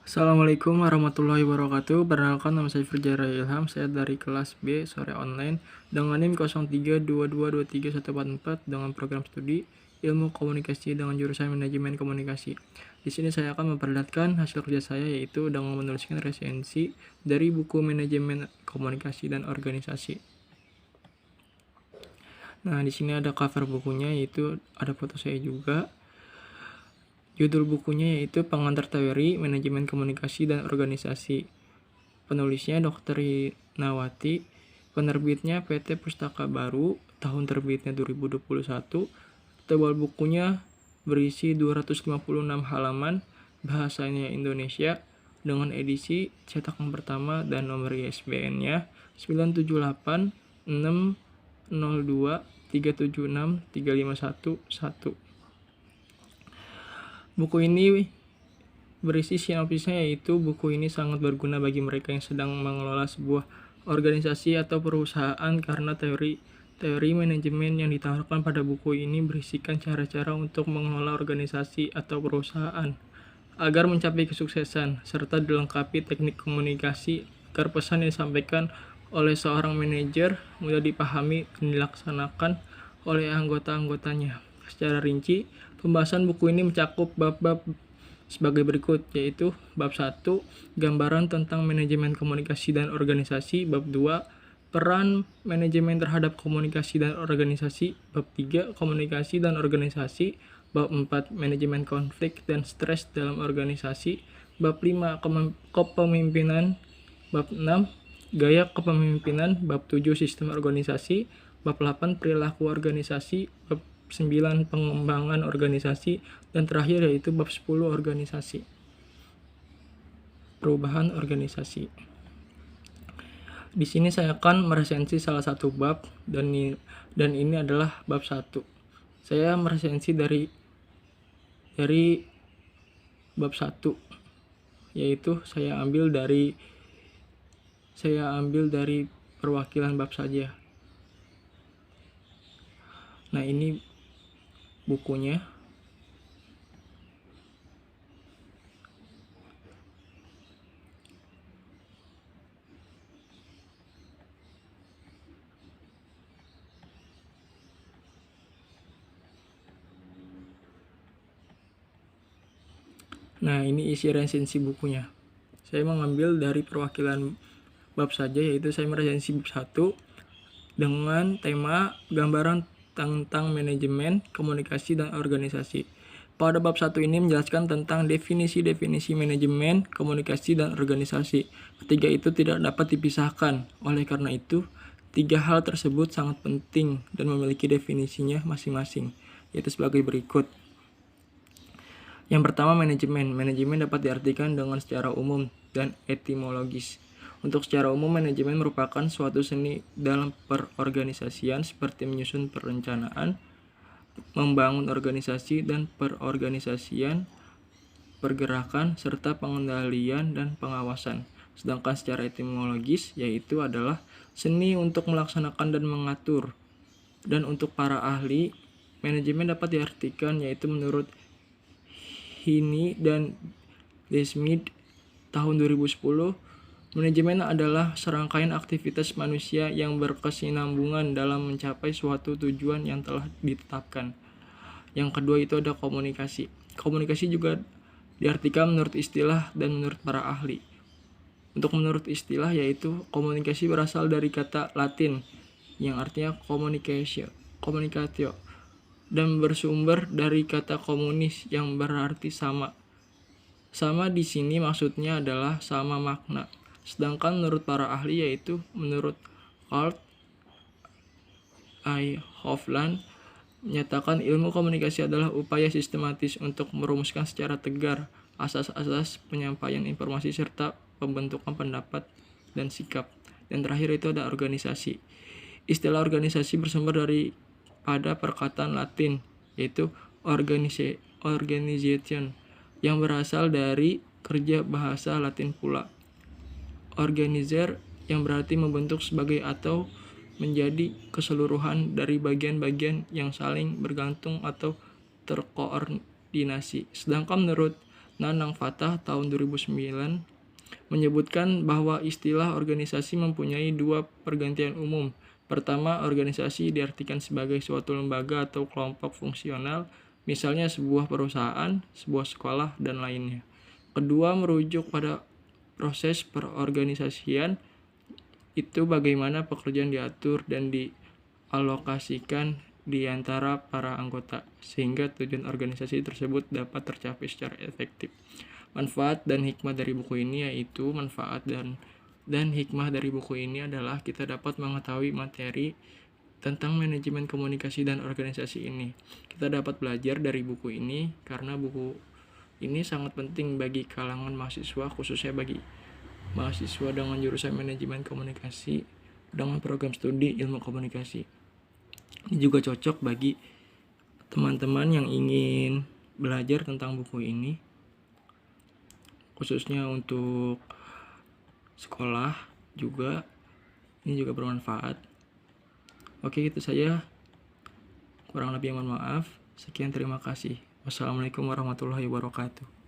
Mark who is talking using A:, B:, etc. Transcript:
A: Assalamualaikum warahmatullahi wabarakatuh. Perkenalkan, nama saya Firjara Ilham. Saya dari kelas B sore online dengan NIM 0322231144 dengan program studi Ilmu Komunikasi dengan jurusan Manajemen Komunikasi. Di sini saya akan memperlihatkan hasil kerja saya, yaitu dengan menuliskan resensi dari buku Manajemen Komunikasi dan Organisasi. Nah, di sini ada cover bukunya, yaitu ada foto saya juga. Judul bukunya yaitu Pengantar Teori Manajemen Komunikasi dan Organisasi. Penulisnya Dr. Nawati. Penerbitnya PT Pustaka Baru. Tahun terbitnya 2021. Tebal bukunya berisi 256 halaman. Bahasanya Indonesia dengan edisi cetak yang pertama dan nomor ISBN-nya 978 602 376 351 1. Buku ini berisi sinopsisnya, yaitu buku ini sangat berguna bagi mereka yang sedang mengelola sebuah organisasi atau perusahaan karena teori manajemen yang ditawarkan pada buku ini berisikan cara-cara untuk mengelola organisasi atau perusahaan agar mencapai kesuksesan, serta dilengkapi teknik komunikasi agar pesan yang disampaikan oleh seorang manajer mudah dipahami dan dilaksanakan oleh anggota-anggotanya. Secara rinci, pembahasan buku ini mencakup bab-bab sebagai berikut, yaitu bab 1, gambaran tentang manajemen komunikasi dan organisasi, bab 2, peran manajemen terhadap komunikasi dan organisasi, bab 3, komunikasi dan organisasi, bab 4, manajemen konflik dan stres dalam organisasi, bab 5, kepemimpinan, bab 6, gaya kepemimpinan, bab 7, sistem organisasi, bab 8, perilaku organisasi, bab 9, pengembangan organisasi, dan terakhir yaitu bab 10, organisasi. Perubahan organisasi. Di sini saya akan meresensi salah satu bab dan ini adalah bab 1. Saya meresensi dari bab 1, yaitu saya ambil dari perwakilan bab saja. Nah, ini bukunya. Nah, ini isi resensi bukunya. Saya mengambil dari perwakilan bab saja, yaitu saya meresensi bab 1 dengan tema gambaran tentang manajemen, komunikasi, dan organisasi. Pada bab 1 ini menjelaskan tentang definisi-definisi manajemen, komunikasi, dan organisasi. Ketiga itu tidak dapat dipisahkan. Oleh karena itu, tiga hal tersebut sangat penting dan memiliki definisinya masing-masing, yaitu sebagai berikut. Yang pertama, manajemen. Manajemen dapat diartikan dengan secara umum dan etimologis. Untuk secara umum, manajemen merupakan suatu seni dalam perorganisasian seperti menyusun perencanaan, membangun organisasi dan perorganisasian, pergerakan, serta pengendalian dan pengawasan. Sedangkan secara etimologis, yaitu adalah seni untuk melaksanakan dan mengatur. Dan untuk para ahli, manajemen dapat diartikan yaitu menurut Hini dan Desmid tahun 2010, manajemen adalah serangkaian aktivitas manusia yang berkesinambungan dalam mencapai suatu tujuan yang telah ditetapkan. Yang kedua itu ada komunikasi. Komunikasi juga diartikan menurut istilah dan menurut para ahli. Untuk menurut istilah, yaitu komunikasi berasal dari kata Latin yang artinya communicatio, dan bersumber dari kata komunis yang berarti sama. Sama di sini maksudnya adalah sama makna. Sedangkan menurut para ahli, yaitu menurut Carl I. Hofland, menyatakan ilmu komunikasi adalah upaya sistematis untuk merumuskan secara tegar asas-asas penyampaian informasi serta pembentukan pendapat dan sikap. Dan terakhir itu ada organisasi. Istilah organisasi bersumber dari pada perkataan Latin, yaitu organization, yang berasal dari kerja bahasa Latin pula. Organizer yang berarti membentuk sebagai atau menjadi keseluruhan dari bagian-bagian yang saling bergantung atau terkoordinasi. Sedangkan menurut Nanang Fatah tahun 2009 menyebutkan bahwa istilah organisasi mempunyai dua pergantian umum. Pertama, organisasi diartikan sebagai suatu lembaga atau kelompok fungsional, misalnya sebuah perusahaan, sebuah sekolah, dan lainnya. Kedua, merujuk pada proses perorganisasian, itu bagaimana pekerjaan diatur dan dialokasikan di antara para anggota, sehingga tujuan organisasi tersebut dapat tercapai secara efektif. Manfaat dan hikmah dari buku ini yaitu manfaat dan hikmah dari buku ini adalah kita dapat mengetahui materi tentang manajemen komunikasi dan organisasi ini. Kita dapat belajar dari buku ini karena buku ini sangat penting bagi kalangan mahasiswa, khususnya bagi mahasiswa dengan jurusan manajemen komunikasi dengan program studi ilmu komunikasi. Ini juga cocok bagi teman-teman yang ingin belajar tentang buku ini, khususnya untuk sekolah juga. Ini juga bermanfaat. Oke, itu saja. Kurang lebih mohon maaf. Sekian, terima kasih. Wassalamualaikum warahmatullahi wabarakatuh.